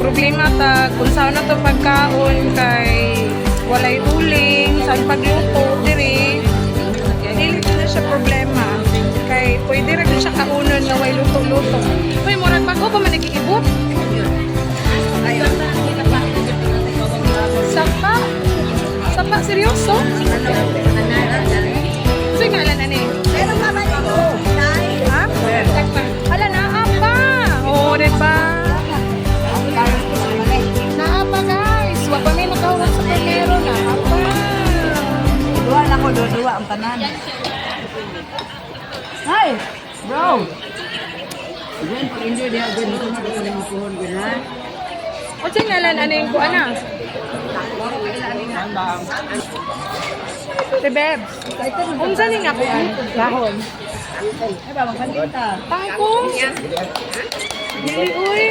problema ta kung saan na to pagkaon kay walay uling sa pagluto diri. Dili na siya problema kay pwede ra gyud siya kaunon nga way luto-luto. Uy, murag bago pa man nag-iibot. Sapa? Sapa seryoso? So yung ngalan na ni? Pero mabalik ko. Ha? Hala na apa? Oo, diba? Naapa guys. Wag pa may nakahawak sa primero na. Apa? Dua lang ko, dua ang tanan. Hi, bro. Diyan pag enjoy dia gan mo na ko lang pohon gan. O siya ngalan ano yung kuha na? Si Bebs. Unsa ni nga kuha? Lahon. Ay ba magkanta? Tangkong. Dili uy.